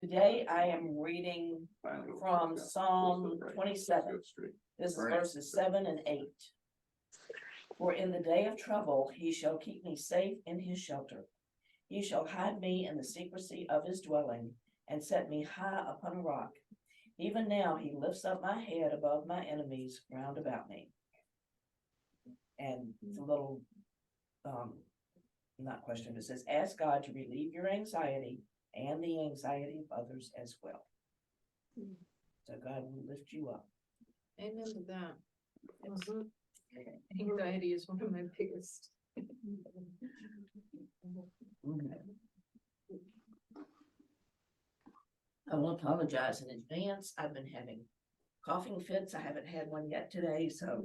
Today I am reading from Psalm 27. This is verses 7 and 8. For in the day of trouble he shall keep me safe in his shelter. He shall hide me in the secrecy of his dwelling, and set me high upon a rock. Even now he lifts up my head above my enemies round about me. And it's a little, not question, it says, ask God to relieve your anxiety and the anxiety of others as well. So God will lift you up. Amen to that. Anxiety is one of my biggest. I will apologize in advance. I've been having coughing fits. I haven't had one yet today, so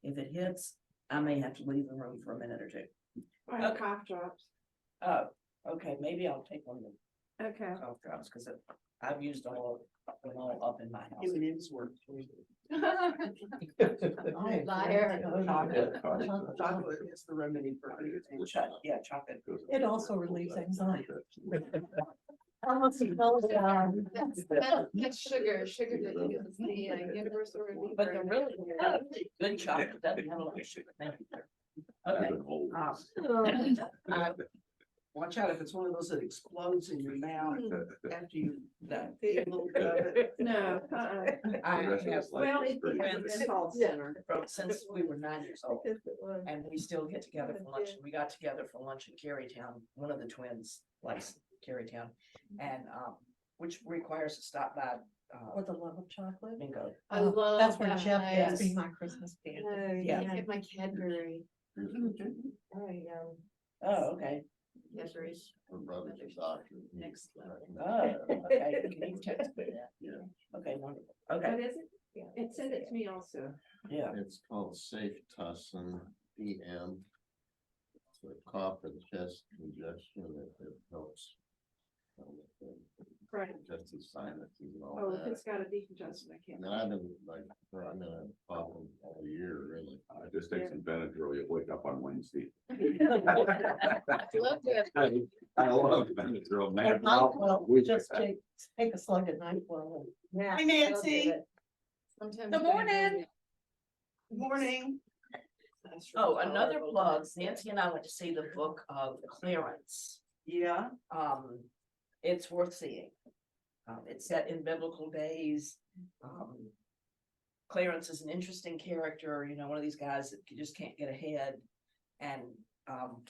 if it hits, I may have to leave the room for a minute or two. I have cough drops. Oh, okay, maybe I'll take one of the Okay. cough drops, because I've used all up in my house. M&M's work. Liar. Chocolate is the remedy for everything. Yeah, chocolate. It also relieves anxiety. That's sugar. Sugar is the universal relief. But the really good chocolate doesn't have a lot of sugar. Thank you. Okay. Watch out if it's one of those that explodes in your mouth after you eat a little bit of it. No. I have, Well, it's called center. since we were 9 years old, and we still get together for lunch. We got together for lunch in Carytown. One of the twins likes Carytown, and which requires to stop by With a love of chocolate. bingo. I love That's where that Jeff place. gets me my Christmas candy. Yeah. I get my Cadbury. Oh, okay. Cadbury's. Next level. Oh, okay. Can you text me that? Yeah. Okay, wonderful. Okay, What is it? It sent it to me also. yeah. It's called Safe Tussin PM. It's a cough and chest congestion. It helps. Right. Just the sinuses and all Oh, if that. it's got a decongestant, I can't. And I've been like, I'm in a problem all year, really. Just take some Benadryl, you'll wake up on Wednesday. I love it. I love Benadryl, man. At night, well, we just take a slug at night. Well, Yeah. Hi, Nancy. Sometimes. Good morning. Morning. Oh, another plug. Nancy and I went to see the book of Clarence. Yeah. It's worth seeing. It's set in biblical days. Clarence is an interesting character, you know, one of these guys that just can't get ahead. And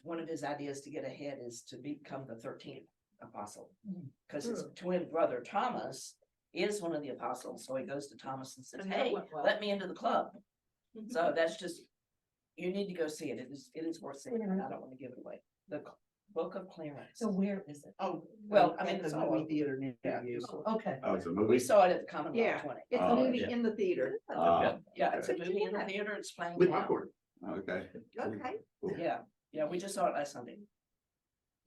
one of his ideas to get ahead is to become the 13th apostle, because his twin brother Thomas is one of the apostles. So he goes to Thomas and says, And that hey, went well. let me into the club. So that's just, you need to go see it. It is worth seeing. I don't want to give it away. The Book of Clarence. So where is it? Oh, Well, I mean, at it's the all movie over. theater near Yeah. you. Okay. Oh, it's a We movie? saw it at the Commonwealth Yeah. 20. It's a Oh, movie yeah. in the theater. Yeah, it's a movie in the theater. It's playing With now. popcorn. Okay. Okay, Yeah, we just saw it last Sunday.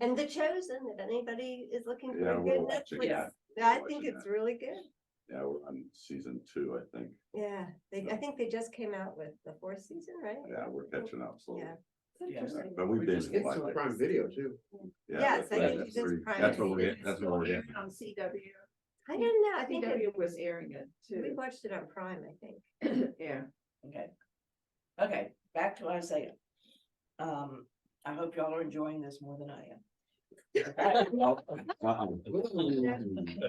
and The Chosen, if anybody is looking for Yeah, a we're good watching Netflix, that. I Watching think it's that. really good. Yeah, we're on season 2, I think. Yeah, I think they just came out with the 4th season, right? Yeah, we're catching up slowly. Yeah. Yeah. But we've been. It's on Prime Video too. Yes, I think it's just Prime That's what Video. we're getting, that's what we're getting. On CW. I didn't know, I think CW was airing it we too. watched it on Prime, I think. Yeah. Okay, back to Isaiah. I hope y'all are enjoying this more than I am.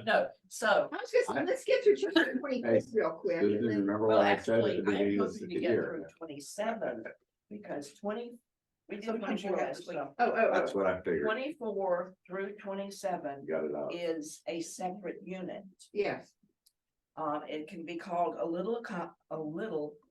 No, so, Let's get through chapter 26 real quick. and then- Remember well, what I said at actually, the I'm beginning of hoping the to get year? through 27, because we did Sometimes you 24 have last to week. stop. Oh. That's what I figured. 24 through 27 Got it out. is a separate unit. Yes. It can be called a little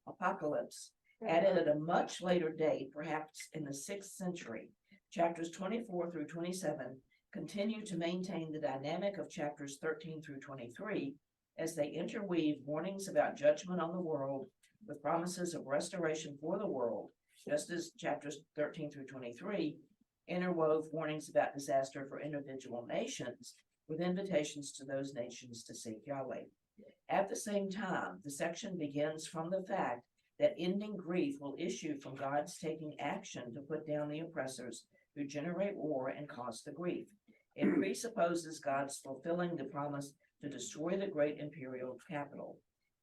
apocalypse, added at a much later date, perhaps in the 6th century. Chapters 24 through 27 continue to maintain the dynamic of chapters 13 through 23 as they interweave warnings about judgment on the world with promises of restoration for the world, just as chapters 13 through 23 interwove warnings about disaster for individual nations with invitations to those nations to seek Yahweh. At the same time, the section begins from the fact that ending grief will issue from God's taking action to put down the oppressors who generate war and cause the grief. It presupposes God's fulfilling the promise to destroy the great imperial capital.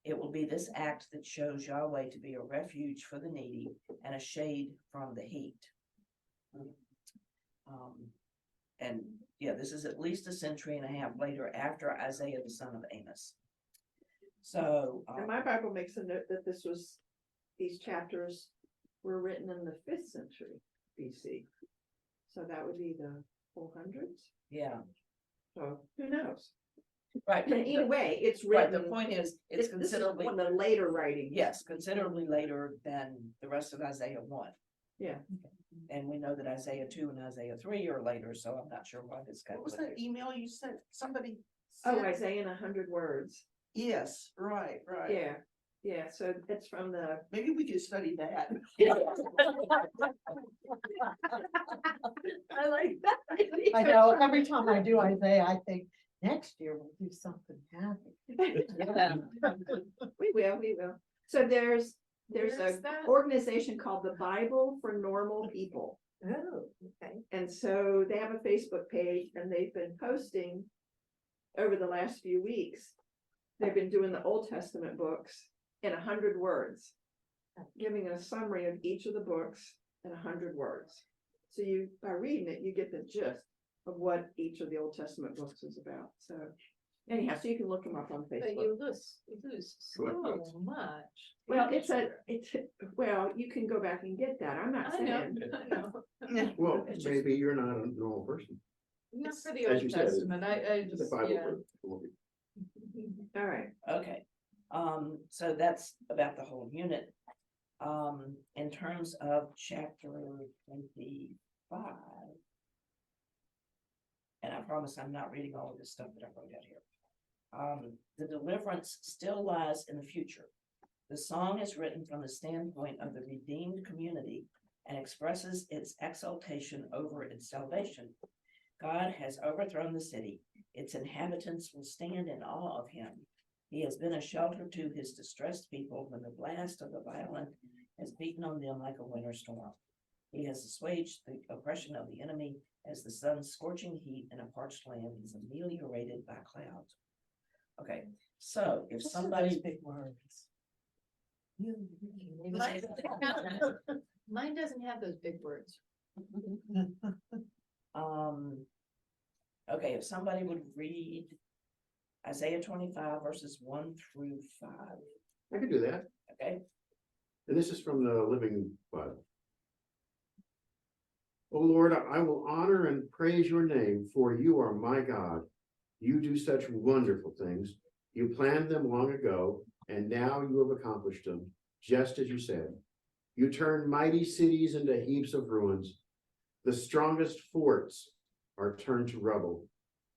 It will be this act that shows Yahweh to be a refuge for the needy and a shade from the heat. And yeah, this is at least a century and a half later after Isaiah, the son of Amos. So, And my Bible makes a note that these chapters were written in the 5th century BC. So that would be the 400s. yeah, So who knows? right. But either way, it's Right, written. the point is, it's this is considerably, one of the later writings. yes, considerably later than the rest of Isaiah 1. Yeah. And we know that Isaiah 2 and Isaiah 3 are later, so I'm not sure why this got. What was put that there. email you sent? Somebody. Oh, sent- Isaiah in 100 words. Yes, right. Yeah, yeah, so it's from the. Maybe we could study that. I like that. I know, every time I do Isaiah, I think, next year we'll do something happy. We will. So there's Where's a that? organization called the Bible for Normal People. Oh, okay. And so they have a Facebook page and they've been posting over the last few weeks. They've been doing the Old Testament books in 100 words, giving a summary of each of the books in 100 words. So you, by reading it, you get the gist of what each of the Old Testament books is about. So anyhow, so you can look them up on But Facebook. you lose so much. Well, well, you can go back and get that. I'm not I know, saying. I know. Well, It's just- maybe you're not a normal person. Not for the As Old you said, Testament, I The just, Bible yeah. for- All right. Okay, so that's about the whole unit. In terms of chapter 25. And I promise I'm not reading all of this stuff that I wrote out here. The deliverance still lies in the future. The song is written from the standpoint of the redeemed community and expresses its exaltation over its salvation. God has overthrown the city. Its inhabitants will stand in awe of him. He has been a shelter to his distressed people when the blast of the violent has beaten on them like a winter storm. He has assuaged the oppression of the enemy as the sun's scorching heat in a parched land is ameliorated by clouds. Okay, so if somebody, Big words. Mine doesn't have those big words. okay, if somebody would read Isaiah 25 verses 1 through 5, I could do that. okay? And this is from the Living Bible. O Lord, I will honor and praise your name, for you are my God. You do such wonderful things. You planned them long ago, and now you have accomplished them, just as you said. You turn mighty cities into heaps of ruins. The strongest forts are turned to rubble.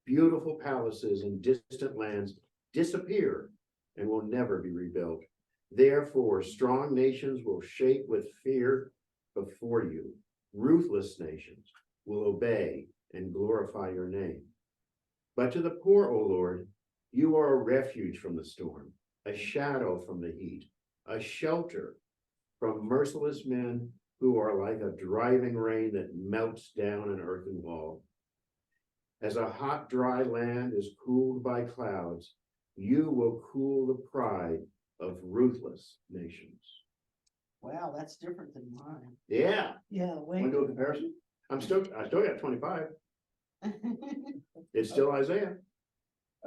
Beautiful palaces in distant lands disappear and will never be rebuilt. Therefore, strong nations will shake with fear before you. Ruthless nations will obey and glorify your name. But to the poor, O Lord, you are a refuge from the storm, a shadow from the heat, a shelter from merciless men who are like a driving rain that melts down an earthen wall. As a hot, dry land is cooled by clouds, you will cool the pride of ruthless nations. Wow, that's different than mine. Yeah, Yeah, want wait. to do a comparison? I still got 25. It's still Isaiah.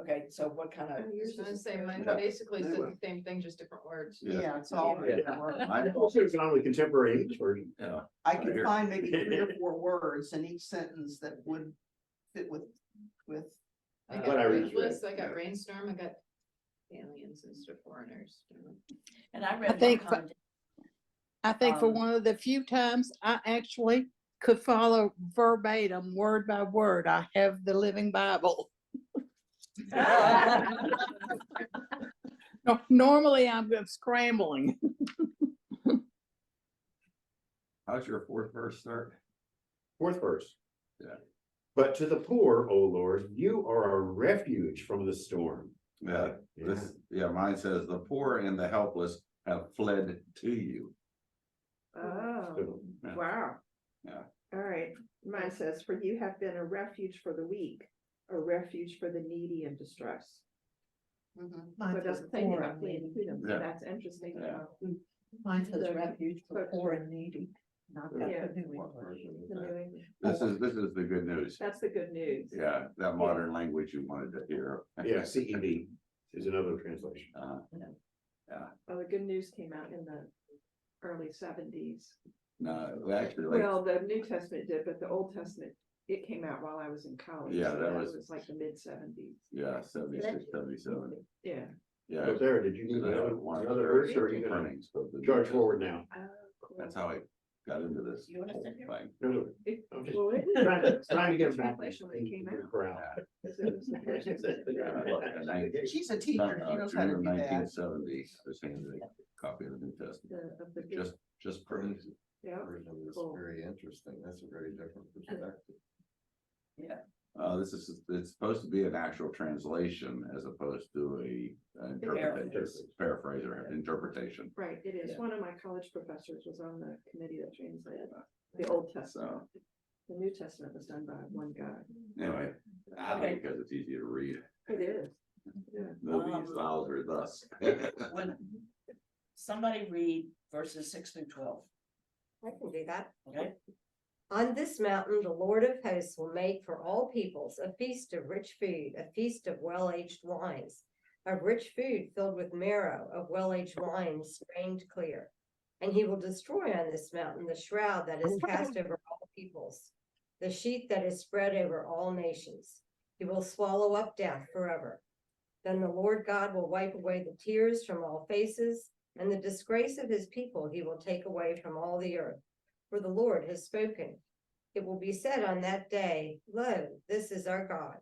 Okay, so what kind of, I was gonna say, mine Yeah. basically says Anyway. the same thing, just different words. Yeah, it's all. Yeah. different words. I also found the contemporary English version. Yeah. I Right could here. find maybe 3 or 4 words in each sentence that would fit with. I What got I read, ruthless, I got yeah. rainstorm, I got aliens instead of foreigners. and I read. think one for- comment- I think for Um, one of the few times I actually could follow verbatim, word by word. I have the Living Bible. No, normally I'm scrambling. How's your fourth verse start? Fourth verse. Yeah. But to the poor, O Lord, you are a refuge from the storm. Yeah, mine says the poor and the helpless have fled to you. Oh, So, Yeah. wow. All right, mine says, for you have been a refuge for the weak, a refuge for the needy and distress. So Mine it says doesn't say poor about and cleaning needy. them, Yeah. so that's interesting. Yeah. Mine says The- refuge for but- poor and needy, not that Yeah. the New English. The New England. This is the good news. That's the good news. Yeah, that modern language you wanted to hear. Yeah, CEV is another translation. Well, the good news came out in the early 70s. No, actually, like, Well, the New Testament did, but the Old Testament, it came out while I was in college. Yeah, so that was- like the mid-70s. yeah, 76, 77. Yeah. Yeah. So Sarah, did you need another verse or are you gonna Printings, but the- charge forward now? Cool. That's how I got into this. You wanna sit here? thing. No, It- I'm just well, it is. trying to get back. Translation when it came out. Corral. Because it was the first- She's a teacher, she knows how to do that. 1970, I was handed a copy of the New Testament, Of the good- just printed. Yeah, cool. Very interesting. That's a very different perspective. This is, it's supposed to be an actual translation as opposed to a paraphrase or interpretation. Right, it is. Yeah. One of my college professors was on the committee that translated the Old Testament. The New Testament was done by one guy. Anyway, Okay. because it's easy to read. It is. Yeah. These files are thus. When somebody read verses 6 through 12, I can do that. okay? On this mountain, the Lord of hosts will make for all peoples a feast of rich food, a feast of well-aged wines, of rich food filled with marrow, of well-aged wine strained clear. And he will destroy on this mountain the shroud that is cast over all peoples, the sheet that is spread over all nations. He will swallow up death forever. Then the Lord God will wipe away the tears from all faces, and the disgrace of his people he will take away from all the earth. For the Lord has spoken. It will be said on that day, lo, this is our God.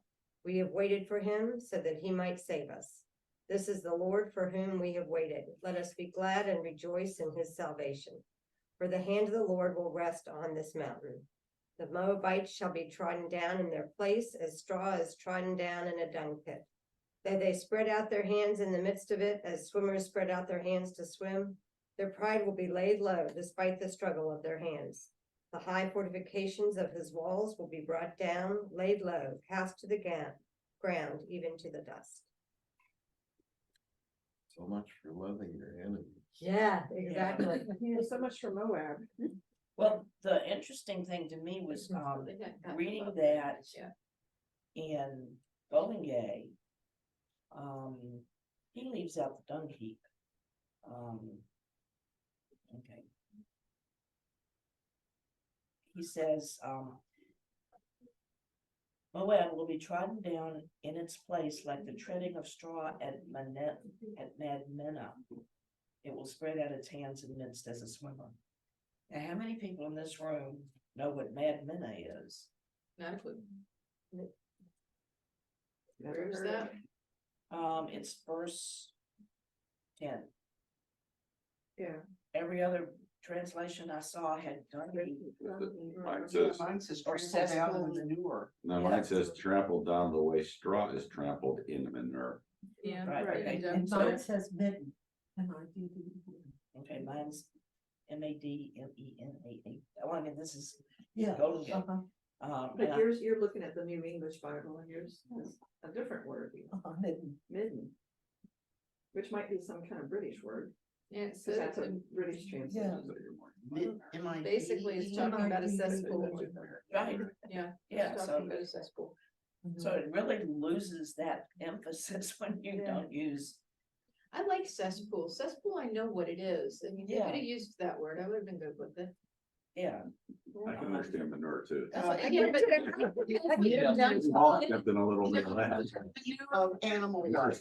We have waited for him so that he might save us. This is the Lord for whom we have waited. Let us be glad and rejoice in his salvation. For the hand of the Lord will rest on this mountain. The Moabites shall be trodden down in their place as straw is trodden down in a dung pit. Though they spread out their hands in the midst of it, as swimmers spread out their hands to swim, their pride will be laid low despite the struggle of their hands. The high fortifications of his walls will be brought down, laid low, cast to the ground, even to the dust. So much for loving your enemies. Yeah, exactly. Yeah, so much for Moab. Well, the interesting thing to me was, They got cut reading above that Yeah. in Bowling, he leaves out the dung heap. Okay. He says, Moab will be trodden down in its place like the treading of straw at Madmenah. It will spread out its hands in midst as a swimmer. Now, how many people in this room know what Madmenah is? Not a clue. Never Where's heard of that? it. It's verse 10. Yeah. Every other translation I saw had dung heap. Mine says, Mine says Or trample down in cesspool. manure. no, mine says trampled down the way straw is trampled in manure. Yeah. Right, Right. okay, And, And so, mine says midden. MIDD. okay, mine's MADMENA. Well, I mean, this is Yeah. Golden Gate. Uh-huh, and But I- you're looking at the New English Bible and yours has a different word, midden. midden. Which might be some kind of British word, Yeah, it because says that's a in- British translation. basically it's talking about a cesspool. Right, Yeah. yeah, it's so, talking about a cesspool. so it really loses that emphasis when you Yeah. don't use, I like cesspool. Cesspool, I know what it is. I mean, they Yeah. could have used that word. I would have been good with it. yeah. I can understand manure too. Yeah, but- All kept in a little bit of that. Of animal life.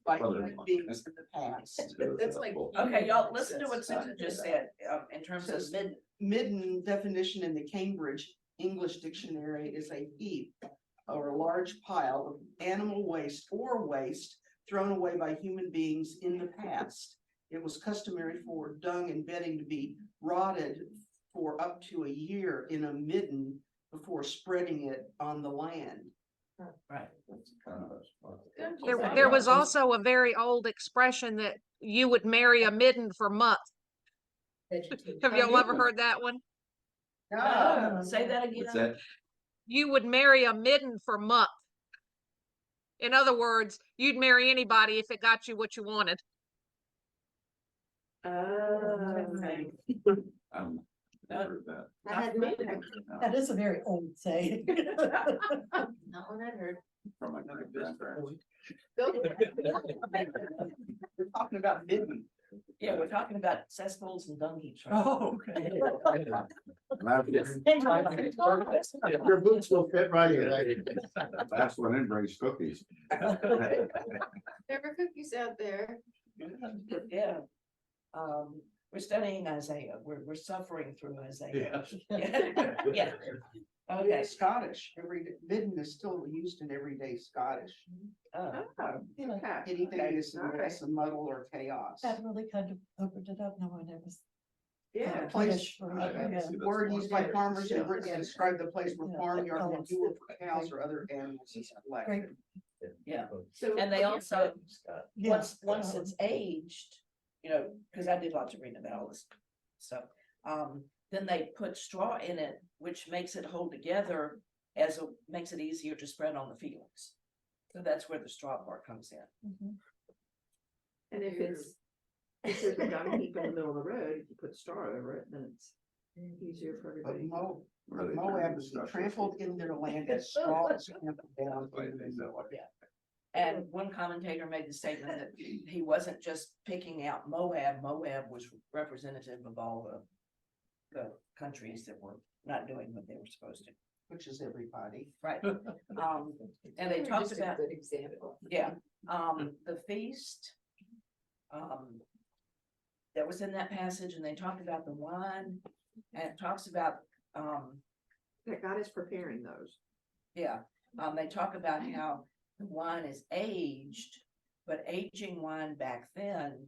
By human beings in the past. That's like- Okay, y'all, listen to what Susan just said, in terms of mid, Midden definition in the Cambridge English Dictionary is a heap or a large pile of animal waste or waste thrown away by human beings in the past. It was customary for dung and bedding to be rotted for up to a year in a midden before spreading it on the land. right. There was also a very old expression that you would marry a midden for month. Have y'all ever heard that one? Say that What's again. that? You would marry a midden for muck. In other words, you'd marry anybody if it got you what you wanted. Okay. Never heard that. I hadn't heard that. That is a very old saying. Not one I've heard. From my great grandparents. We're talking about midden. Yeah, we're talking about cesspools and dung heaps. right? Oh, okay. Your boots will fit right in. That's when it brings cookies. There were cookies out there. Yeah. We're studying Isaiah. We're suffering through Isaiah. Yeah. Okay. Scottish, midden is still used in everyday Scottish. Uh, Anything Okay, is all right. a muddle or chaos. That really kind of opened it up. No one ever. Yeah. Place, I didn't see this word one. used by farmers in Britain Yeah. to describe the place where Yeah. farmyard Oh, manure for cows or other animals is collected. yeah. So. And they also, Yeah. once it's aged, you know, because I did lots of reading about all this stuff. Then they put straw in it, which makes it hold together makes it easier to spread on the fields. So that's where the straw part comes in. And if there's a dung heap in the middle of the road, if you put straw over it, then it's easier for But everybody. Really Moab is trampled in their land as straw is trampled down. And one commentator made the statement that he wasn't just picking out Moab. Moab was representative of all the countries that were not doing what they were supposed to. Which is everybody. Right. And they talked Just a about, good example. yeah, the feast. That was in that passage, and they talked about the wine, and it talks about, That God is preparing those. yeah, they talk about how the wine is aged, but aging wine back then,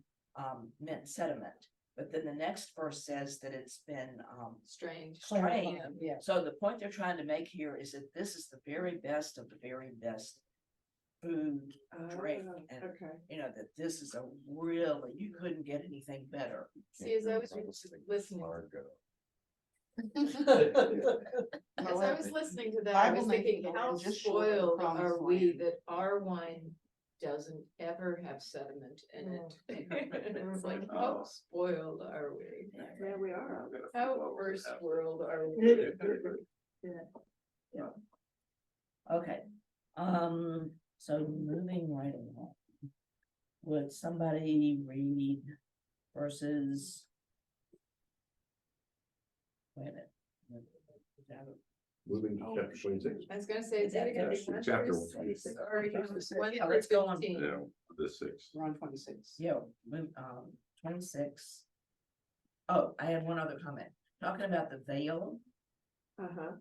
meant sediment. But then the next verse says that it's been, Strange. strained. Yeah. So the point they're trying to make here is that this is the very best of the very best food, drink, and Okay. you know, that this is a really, you couldn't get anything better. See, as I was listening, as I Moab- was listening to that, I was Bible names thinking, are how just short of spoiled promised are we land. that our wine doesn't ever have sediment in it? It's like, how spoiled are we? Yeah, we are. How first world are we? Okay, so moving right along. Would somebody read verses? Wait a minute. Moving to chapter 26. I was gonna say, is that gonna be one Chapter through 26. six, or you- one Yeah, through let's go on. 15? Yeah, the 6. We're on 26. Yeah, 26. Oh, I had one other comment, talking about the veil. Uh-huh.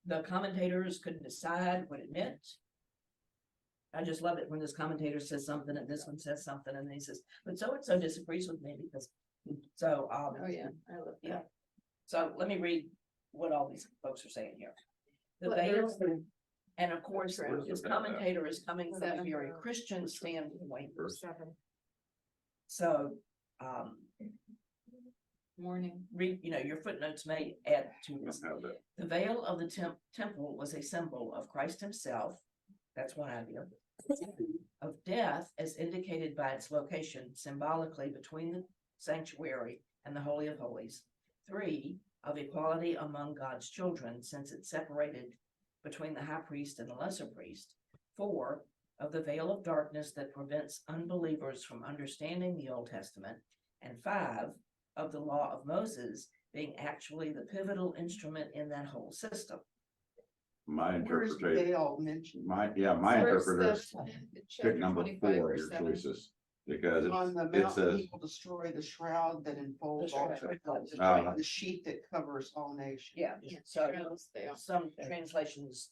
The commentators couldn't decide what it meant. I just love it when this commentator says something and this one says something and then he says, but so and so disagrees with me because, so, Oh, yeah, I love yeah. that. So let me read what all these folks are saying here. The What veil, verse? and of course, this commentator is coming from a Seven. very Christian standpoint. Verse 7. So, Morning. read, you know, your footnotes may add to this. Have that. The veil of the temple was a symbol of Christ himself. That's one idea. Of death as indicated by its location symbolically between the sanctuary and the Holy of Holies. 3, of equality among God's children, since it separated between the high priest and the lesser priest. 4, of the veil of darkness that prevents unbelievers from understanding the Old Testament. And 5, of the law of Moses being actually the pivotal instrument in that whole system. My Where's interpretation, Baal mentioned? my Verse interpreters 7, pick chapter number 25, 4, verse your 7. choices. Because On the it mountain, says, he will destroy the shroud that enfolds The all shroud. peoples, Uh-huh. the sheet that covers all nations. Yeah, Yeah, so shrouds they are. some translations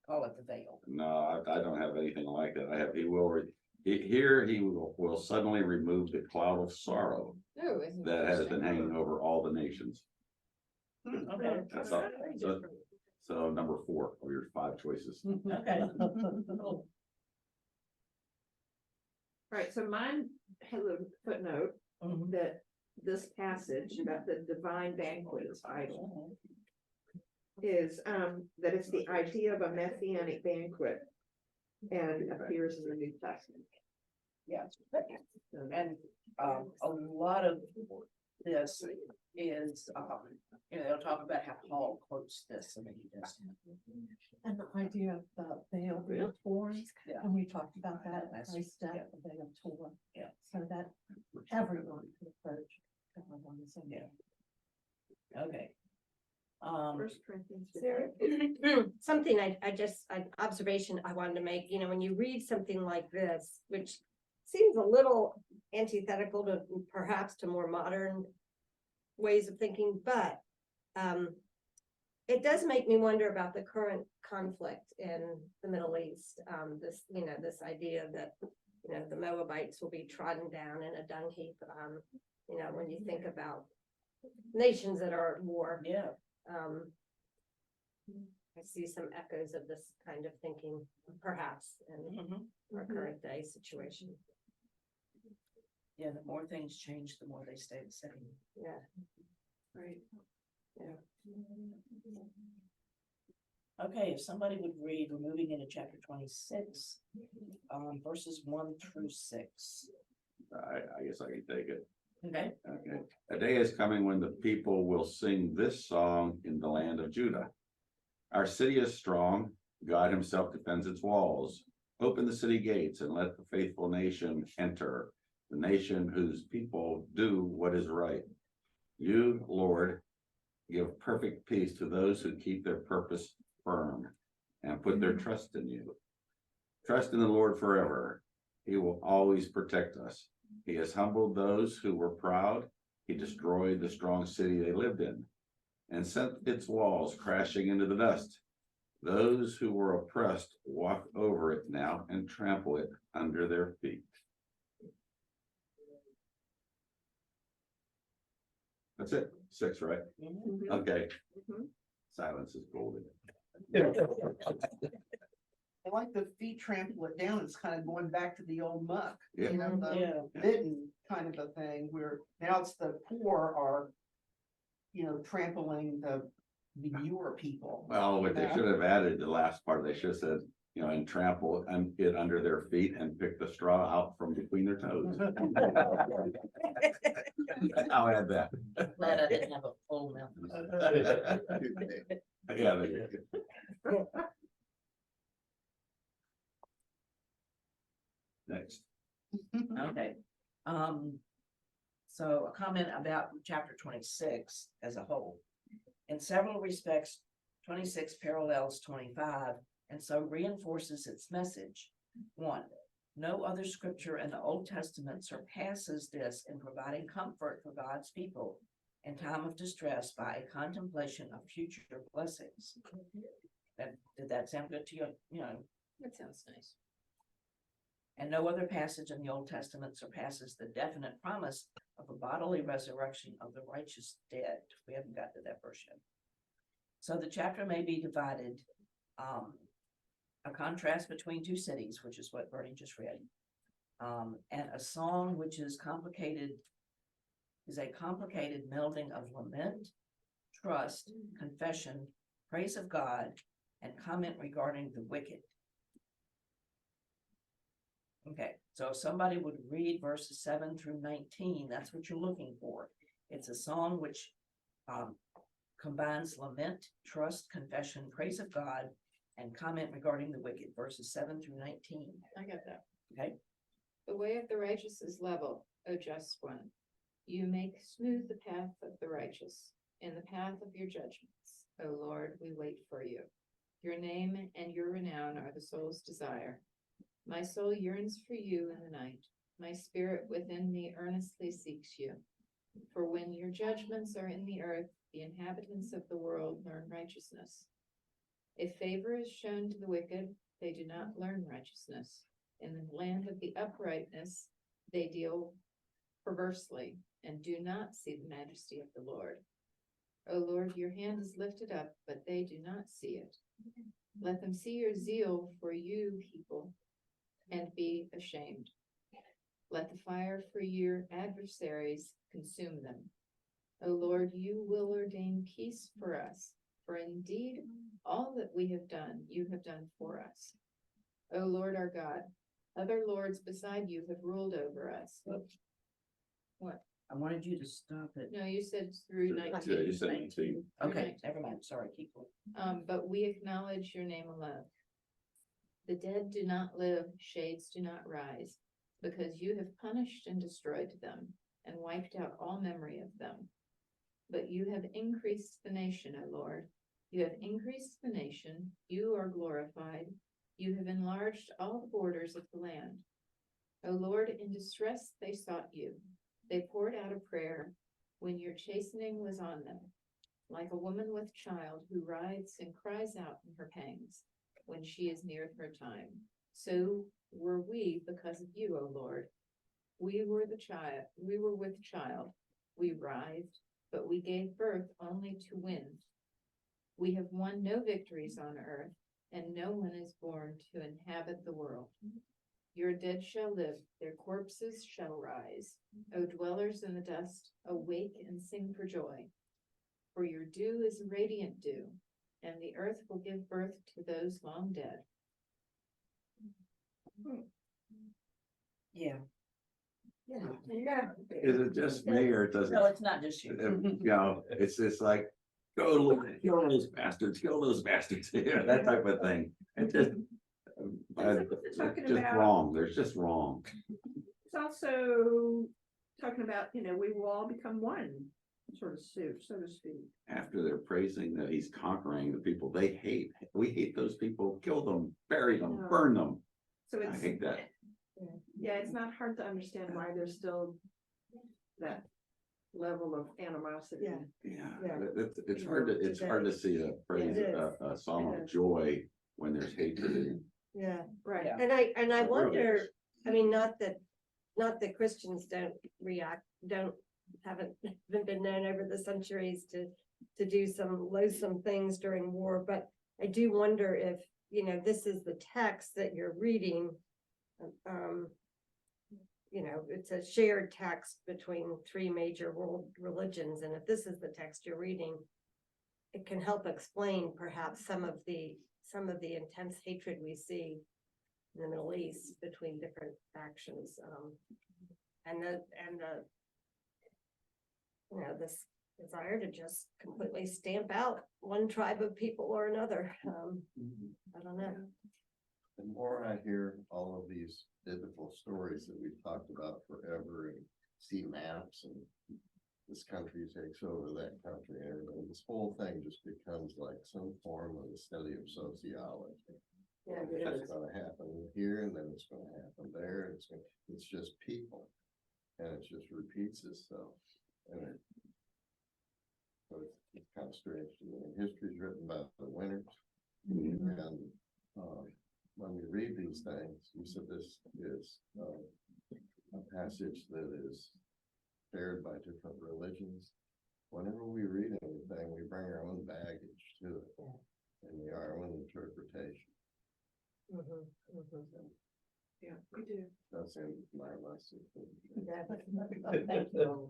call it the veil. no, I don't have anything like that. I have, he will suddenly remove the cloud of sorrow No, isn't it that has been interesting? hanging over all the nations. Okay. That's all. So number 4 of your 5 choices. Okay. Cool. Right, so mine has a footnote Mhm. that this passage about the divine banquet is idle. Is, that it's the idea of a messianic banquet and appears in the New Testament. Yeah. And, a lot of this is, they'll talk about how Paul quotes this, and he does. And the idea of the veil being torn, Yeah. and we talked about that, That's- Christ's yeah. death, the veil torn. Yeah. So that everyone could approach God on the same. Yeah. Okay. First Corinthians. Sarah, something an observation I wanted to make, when you read something like this, which seems a little antithetical to perhaps to more modern ways of thinking, but it does make me wonder about the current conflict in the Middle East. This idea that, the Moabites will be trodden down in a dung heap. When you think about nations that are at war. Yeah. I see some echoes of this kind of thinking, perhaps, in Mhm. our current day situation. Yeah, the more things change, the more they stay the same. Yeah. Right. Okay, if somebody would read, we're moving into chapter 26, verses 1 through 6. I guess I can take it. Okay. Okay. A day is coming when the people will sing this song in the land of Judah. Our city is strong. God himself defends its walls. Open the city gates and let the faithful nation enter, the nation whose people do what is right. You, Lord, give perfect peace to those who keep their purpose firm and put their trust in you. Trust in the Lord forever. He will always protect us. He has humbled those who were proud. He destroyed the strong city they lived in and sent its walls crashing into the dust. Those who were oppressed walk over it now and trample it under their feet. That's it. 6, right? Mhm. Okay. Mhm. Silence is golden. I like the feet trample it down, it's kind of going back to the old muck. Yeah. You know, the Yeah. bitten kind of a thing, where now it's the poor are, trampling the newer people. Well, what they Yeah. should have added, the last part, they should have said, and trample it under their feet and pick the straw out from between their toes. I'll add that. Glad I didn't have a full mouth. Yeah, there you go. Next. Okay, so a comment about chapter 26 as a whole. In several respects, 26 parallels 25 and so reinforces its message. 1, no other scripture in the Old Testament surpasses this in providing comfort for God's people in time of distress by a contemplation of future blessings. Did that sound good to you? That sounds nice. And no other passage in the Old Testament surpasses the definite promise of a bodily resurrection of the righteous dead. We haven't got to that verse yet. So the chapter may be divided, a contrast between 2 cities, which is what Bernie just read, and a song which is a complicated melding of lament, trust, confession, praise of God, and comment regarding the wicked. Okay, so if somebody would read verses 7 through 19, that's what you're looking for. It's a song which combines lament, trust, confession, praise of God, and comment regarding the wicked, verses 7 through 19. I got that. Okay. The way of the righteous is level, O just one. You make smooth the path of the righteous, in the path of your judgments. O Lord, we wait for you. Your name and your renown are the soul's desire. My soul yearns for you in the night. My spirit within me earnestly seeks you. For when your judgments are in the earth, the inhabitants of the world learn righteousness. If favor is shown to the wicked, they do not learn righteousness. In the land of the uprightness, they deal perversely and do not see the majesty of the Lord. O Lord, your hand is lifted up, but they do not see it. Let them see your zeal for you, people, and be ashamed. Let the fire for your adversaries consume them. O Lord, you will ordain peace for us, for indeed all that we have done, you have done for us. O Lord our God, other lords beside you have ruled over us. What? I wanted you to stop it. No, you said through Yeah, 19. you said 19. Okay, never mind, sorry, keep going. But we acknowledge your name alone. The dead do not live, shades do not rise, because you have punished and destroyed them, and wiped out all memory of them. But you have increased the nation, O Lord. You have increased the nation, you are glorified. You have enlarged all the borders of the land. O Lord, in distress they sought you. They poured out a prayer when your chastening was on them, like a woman with child who writhes and cries out in her pangs when she is near her time. So were we because of you, O Lord. We were with child. We writhed, but we gave birth only to wind. We have won no victories on earth, and no one is born to inhabit the world. Your dead shall live, their corpses shall rise. O dwellers in the dust, awake and sing for joy. For your dew is radiant dew, and the earth will give birth to those long dead. Yeah. Yeah. Is it just me or does it? No, it's not just you. You know, it's just like, go kill those bastards, you know, that type of thing. It just. It's talking just about- wrong, there's just wrong. It's also talking about, we will all become one, sort of so to speak. After they're praising that he's conquering the people they hate, we hate those people, kill them, bury them, No. burn them. So I it's, hate that. yeah, it's not hard to understand why there's still that level of animosity. Yeah. Yeah, Yeah. it's hard to see a praise, It is. a song It of is. joy when there's hatred. Yeah. Right. Yeah. And I It really wonder, is. I mean, not that Christians don't react, haven't been known over the centuries to do some loathsome things during war, but I do wonder if, this is the text that you're reading. It's a shared text between three major world religions, and if this is the text you're reading, it can help explain perhaps some of the intense hatred we see in the Middle East between different factions, and this desire to just completely stamp out one tribe of people or another. I don't know. The more I hear all of these biblical stories that we've talked about forever and see maps and this country takes over that country and everything, this whole thing just becomes like some form of a study of sociology. Yeah, It's gonna happen here and then it's gonna happen there, and it's just people. And it just repeats itself. And so it's kind of strange to me. And history is written by the winners. And when we read these things, you said this is a passage that is shared by different religions. Whenever we read anything, we bring our own baggage to it, and our own interpretation. Yeah, we do. That's in my lesson. Thank you.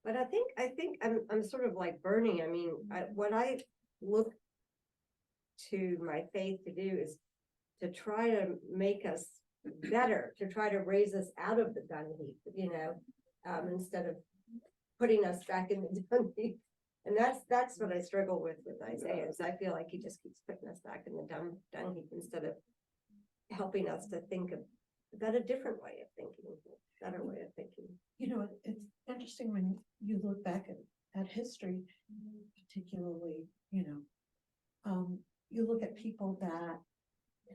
But I think I'm sort of like Bernie. I mean, what I look to my faith to do is to try to make us better, to try to raise us out of the dung heap, instead of putting us back in the dung heap. And that's what I struggle with Isaiah, is I feel like he just keeps putting us back in the dung heap instead of helping us to think about a different way of thinking, a better way of thinking. It's interesting when you look back at history, particularly, you look at people that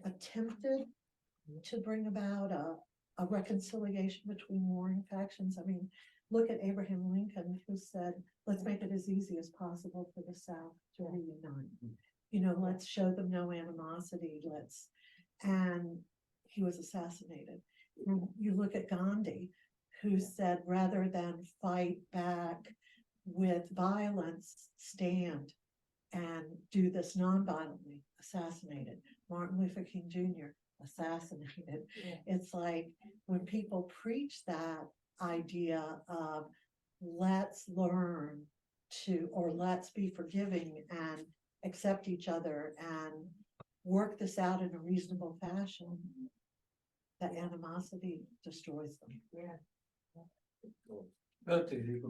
attempted to bring about a reconciliation between warring factions. I mean, look at Abraham Lincoln, who said, let's make it as easy as possible for the South to reunite. Let's show them no animosity, and he was assassinated. You look at Gandhi, who said, rather than fight back with violence, stand and do this non-violently, assassinated. Martin Luther King Jr., assassinated. It's like when people preach that idea of let's learn to, or let's be forgiving and accept each other and work this out in a reasonable fashion, that animosity destroys them. But they leave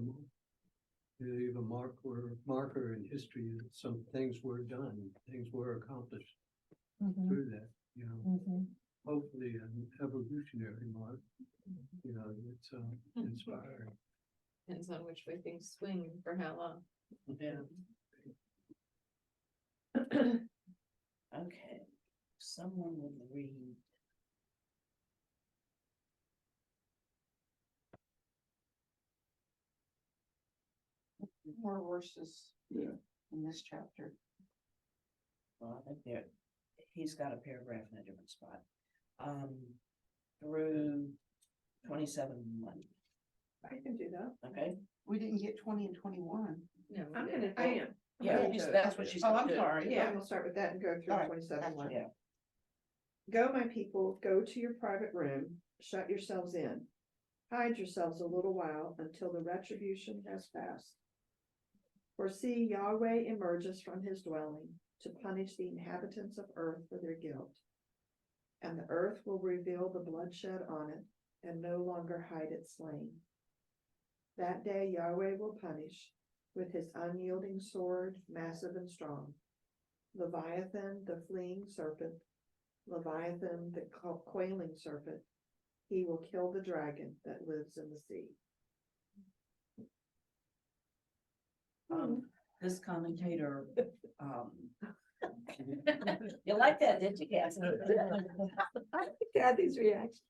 a marker in history that some things were done, things were accomplished Mhm, through that, you know, mhm. hopefully an evolutionary mark, you know, it's inspiring. Depends on which way things swing and for how long. Yeah. Okay, someone would read. More verses. Yeah. In this chapter. Well, I think there, he's got a paragraph in a different spot. Through 27:1, I can do that. okay? We didn't get 20 and 21. No. I'm we gonna, didn't. I am. I'm Yeah, gonna do it. that's what she's. Oh, gonna I'm do. sorry. Yeah, I'm gonna start with that and go through All right, 27 one. Yeah. Go, my people, go to your private room, shut yourselves in. Hide yourselves a little while until the retribution has passed. For see, Yahweh emerges from his dwelling to punish the inhabitants of earth for their guilt. And the earth will reveal the bloodshed on it and no longer hide its slain. That day Yahweh will punish with his unyielding sword, massive and strong. Leviathan, the fleeing serpent, Leviathan, the quailing serpent, he will kill the dragon that lives in the sea. This commentator, you like that, didn't you, Cassie? Kathy's reaction.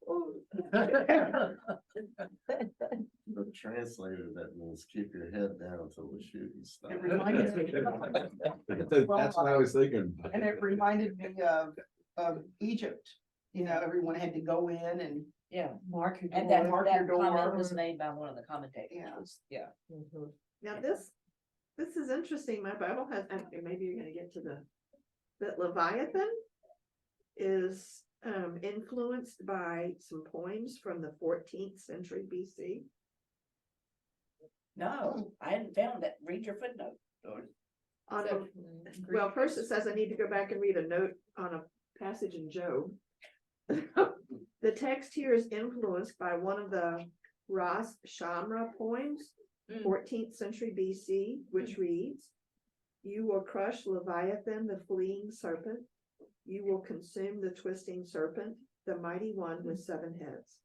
Translated, that means keep your head down till the shooting stops. It reminded me. That's what I was thinking. And it reminded me of Egypt. You know, everyone had to go in and Yeah, mark your and door, that, mark that your comment door. was made by one of the commentators. Yeah. Yeah. Now this is interesting. My Bible has, and maybe you're gonna get to that Leviathan is influenced by some poems from the 14th century BC. No, I hadn't found that. Read your footnote. On So, the- well, first it says I need to go back and read a note on a passage in Job. The text here is influenced by one of the Ras Shamra poems, 14th century BC, which reads, "You will crush Leviathan, the fleeing serpent. You will consume the twisting serpent, the mighty one with 7 heads."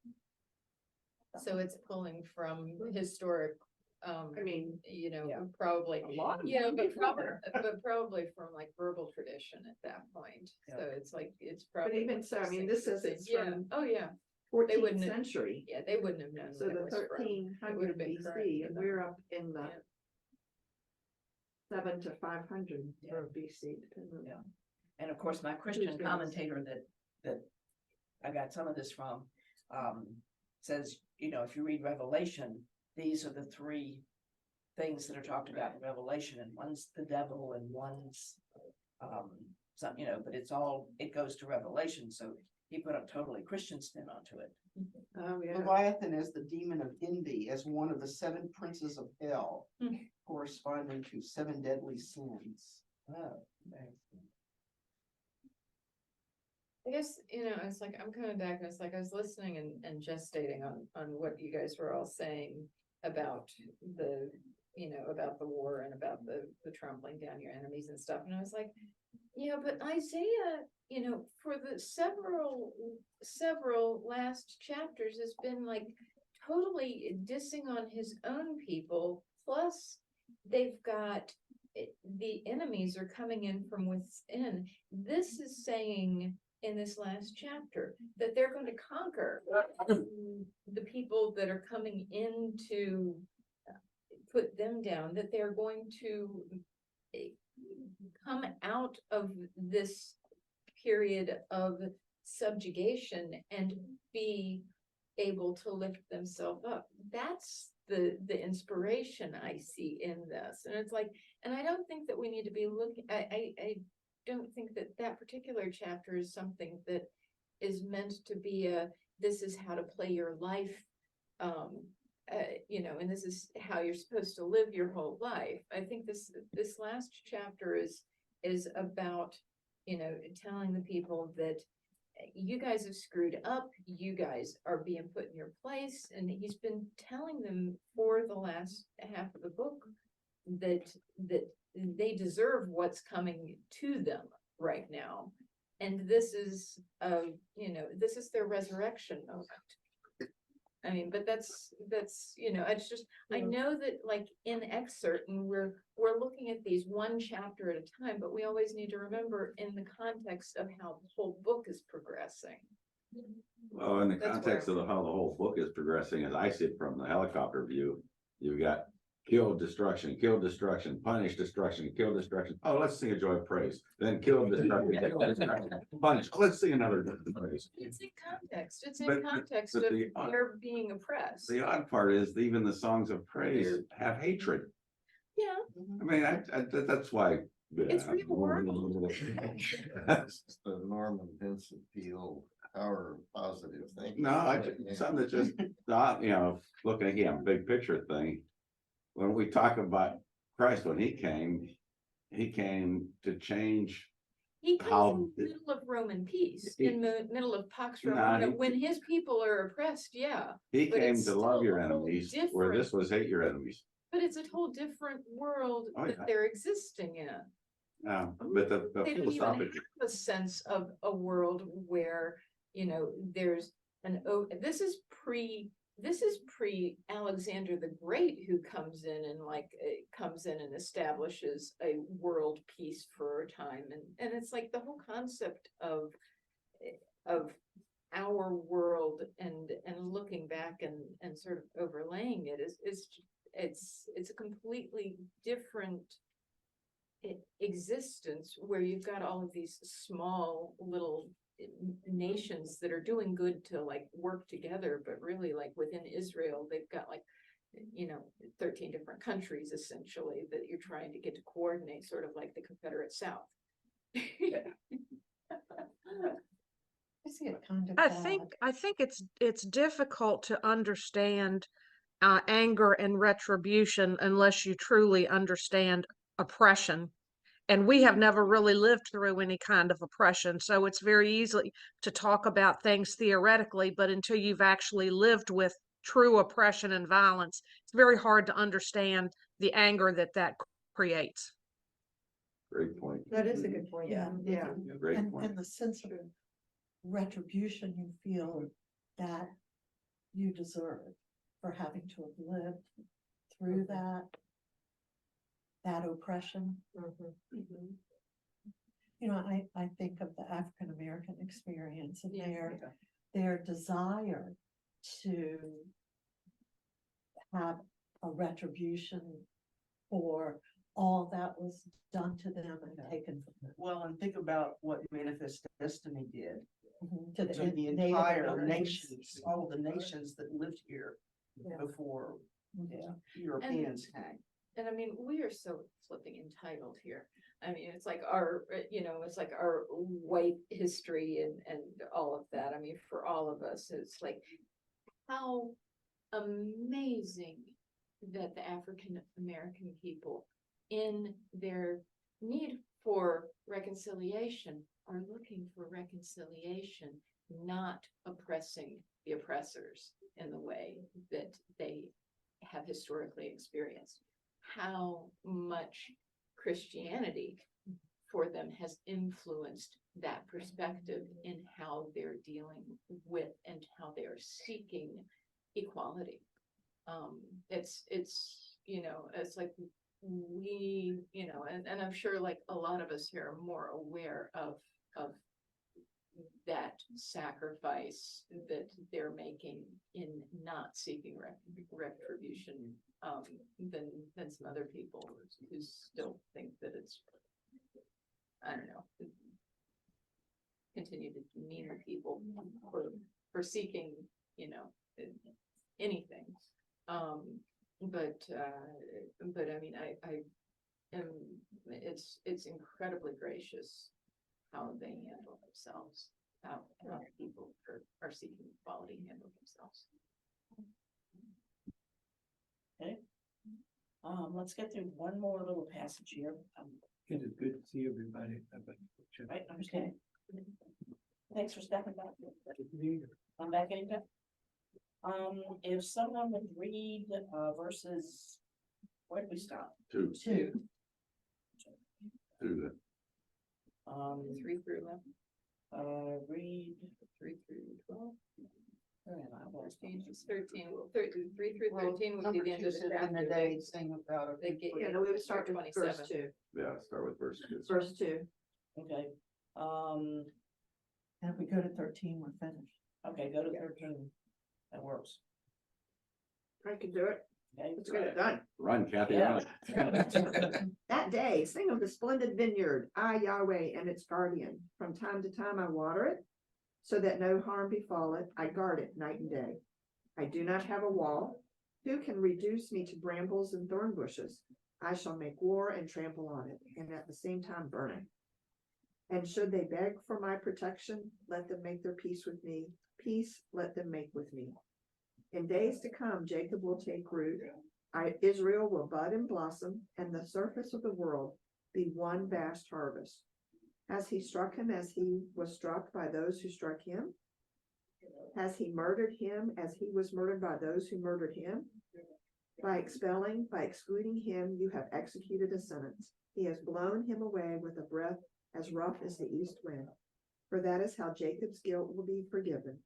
So it's pulling from historic, I mean, you know, Yeah. probably, a lot of yeah, them but probably from like verbal tradition at that point. So Yeah. it's like, it's But probably. even so, I mean, this says it's Yeah, from oh, yeah, 14th wouldn't- century. yeah, they wouldn't have known. So what it the was from. It 1300 would've been correct BC, for and them. we're up in the Yeah. 7 to 500 Yeah. BC, depending on. Yeah. And of course, my Christian Who's commentator that I got some of this from, says, you know, if you read Revelation, these are the 3 things that are talked about in Revelation, and one's the devil and one's, some, you know, but it goes to Revelation, so he put a totally Christian spin onto it. Oh, yeah. Leviathan is the demon of envy, as one of the 7 princes of hell, corresponding to 7 deadly sins. Oh, okay. I guess, you know, it's like, I'm coming back and it's like, I was listening and gestating on what you guys were all saying about the, you know, about the war and about the trampling down your enemies and stuff. And I was like, yeah, but Isaiah, you know, for the several last chapters has been like totally dissing on his own people. Plus they've got, the enemies are coming in from within. This is saying in this last chapter that they're going to conquer the people that are coming in to put them down, that they're going to come out of this period of subjugation and be able to lift themselves up. That's the inspiration I see in this. And it's like, and I don't think that we need to be looking, I don't think that that particular chapter is something that is meant to be this is how to play your life. And this is how you're supposed to live your whole life. I think this last chapter is about, telling the people that you guys have screwed up, you guys are being put in your place. And he's been telling them for the last half of the book that they deserve what's coming to them right now. And this is their resurrection moment. I mean, but that's, it's just, I know that like in excerpt, and we're looking at these one chapter at a time, but we always need to remember in the context of how the whole book is progressing. Well, in the That's context where- of how the whole book is progressing, as I see it from the helicopter view, you've got kill, destruction, punish, destruction, kill, destruction. Oh, let's sing a joy of praise. Then kill, destruction, punish. Oh, let's sing another praise. It's in context, it's in But context but of the they're being oppressed. The odd part is even the songs of praise have hatred. Yeah, I mean, that's why. It's real world. It's the Norman Vincent Peale power of positive thinking. No, something that just not, looking again, big picture thing. When we talk about Christ, when he came to change. he comes How- in the middle of Roman peace, He- in the middle of Pax Nah, Romana, he- when his people are oppressed, yeah. He But came it's to love still your a whole enemies, where different- this was hate your enemies. But it's a whole different world Oh, that yeah. they're existing in. But the They don't even philosophic, have a sense of a world where, there's this is pre Alexander the Great, who comes in and establishes a world peace for a time. And it's like the whole concept of our world and looking back and sort of overlaying it it's a completely different existence, where you've got all of these small little nations that are doing good to like work together, but really like within Israel, they've got 13 different countries essentially that you're trying to get to coordinate, sort of like the Confederate South. I see it kind of I bad. think it's difficult to understand anger and retribution unless you truly understand oppression. And we have never really lived through any kind of oppression. So it's very easy to talk about things theoretically, but until you've actually lived with true oppression and violence, it's very hard to understand the anger that creates. great point, That is a good point. Yeah. Yeah. great And point. the sense of retribution you feel that you deserve for having to have lived through that oppression. Mhm. I think of the African American experience and Yeah. their desire to have a retribution for all that was done to them and taken from them. Well, and think about what Manifest Destiny did To to the Native entire Americans. nations, all of the nations that lived here Yeah. before Yeah. Europeans came. And I mean, we are so flipping entitled here. I mean, it's like our white history and all of that. I mean, for all of us, it's like how amazing that the African American people, in their need for reconciliation, are looking for reconciliation, not oppressing the oppressors in the way that they have historically experienced. How much Christianity for them has influenced that perspective in how they're dealing with and how they are seeking equality. It's like we, and I'm sure like a lot of us here are more aware of that sacrifice that they're making in not seeking retribution, than some other people who still think that it's, I don't know, continue to demean people for seeking, anything. But I mean, I am, it's incredibly gracious how they handle themselves. how people are seeking equality and handle themselves. Let's get through one more little passage here. It is good to see everybody. Right, understand. Thanks for stepping back. Good to be here. I'm back anytime. If someone would read, verses, where did we stop? Two, Two. two, 3 through 11, Read. 3 through 12. Where am I? Where's 13 through Well, 13 would be number the end two of the said, "And chapter. they sing about it. They get, Yeah, no, we would start with verse 27. 2, yeah, start with verse two. verse 2. Okay, And if we go to 13, we're finished. okay, go to 13. That works. I can do it. Okay. Let's get it done. Run, Kathy, Yeah. run. That day, sing of the splendid vineyard, I Yahweh and its guardian. From time to time I water it, so that no harm befall it. I guard it night and day. I do not have a wall. Who can reduce me to brambles and thorn bushes? I shall make war and trample on it, and at the same time burn it. And should they beg for my protection, let them make their peace with me. Peace, let them make with me. In days to come, Jacob will take root. Israel will bud and blossom, and the surface of the world be one vast harvest. Has he struck him as he was struck by those who struck him? Has he murdered him as he was murdered by those who murdered him? By excluding him, you have executed a sentence. He has blown him away with a breath as rough as the east wind. For that is how Jacob's guilt will be forgiven.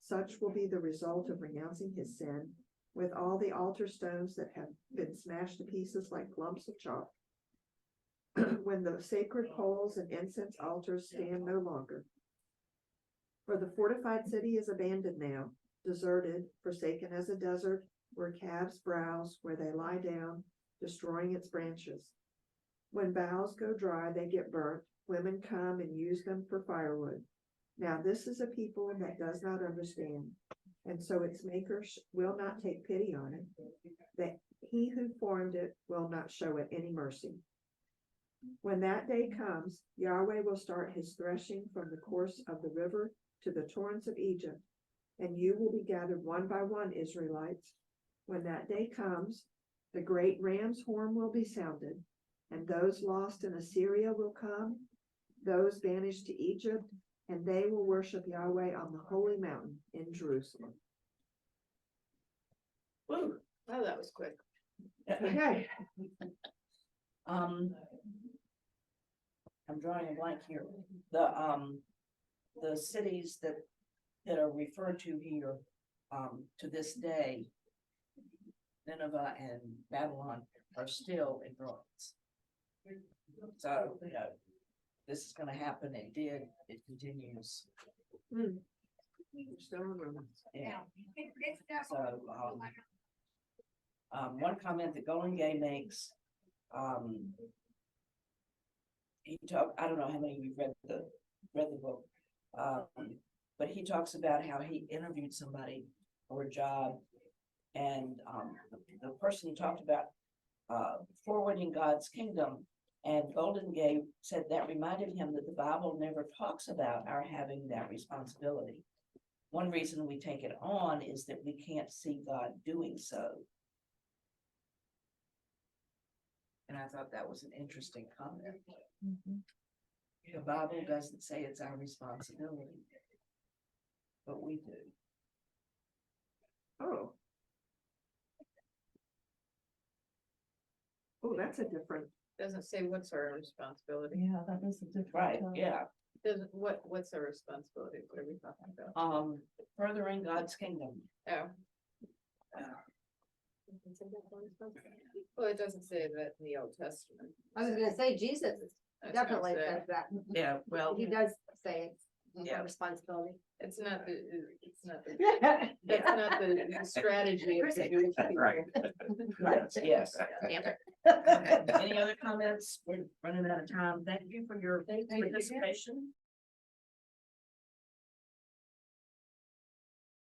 Such will be the result of renouncing his sin, with all the altar stones that have been smashed to pieces like lumps of chalk. When the sacred poles and incense altars stand no longer. For the fortified city is abandoned now, deserted, forsaken as a desert, where calves browse, where they lie down, destroying its branches. When boughs go dry, they get burnt. Women come and use them for firewood. Now this is a people that does not understand, and so its makers will not take pity on it. That he who formed it will not show it any mercy. When that day comes, Yahweh will start his threshing from the course of the river to the torrents of Egypt, and you will be gathered one by one, Israelites. When that day comes, the great ram's horn will be sounded, and those lost in Assyria will come, those banished to Egypt, and they will worship Yahweh on the holy mountain in Jerusalem. Woo, oh, that was quick. Okay. I'm drawing a blank here. The cities that are referred to here, to this day, Nineveh and Babylon are still in ruins. So, you know, this is gonna happen. It did, it continues. Still in Romans. Yeah. So, one comment that Golden Gay makes, I don't know how many of you read the book, but he talks about how he interviewed somebody for a job, and the person he talked about forwarding God's kingdom, and Golden Gay said that reminded him that the Bible never talks about our having that responsibility. One reason we take it on is that we can't see God doing so. And I thought that was an interesting comment. The Bible doesn't say it's our responsibility, but we do. Oh. Oh, that's a different. Doesn't say what's our responsibility. Yeah, that is a different. Right, yeah. Doesn't, what's our responsibility? What are we talking about? Furthering God's kingdom. Oh. Well, it doesn't say that in the Old Testament. I was gonna say, Jesus I was gonna definitely say, says that. Yeah, well, He does say it's Yeah. our responsibility. It's not that's not the strategy of the Jewish people. Right. right, yes. Okay, any other comments? We're running out of time. Thank you for your participation.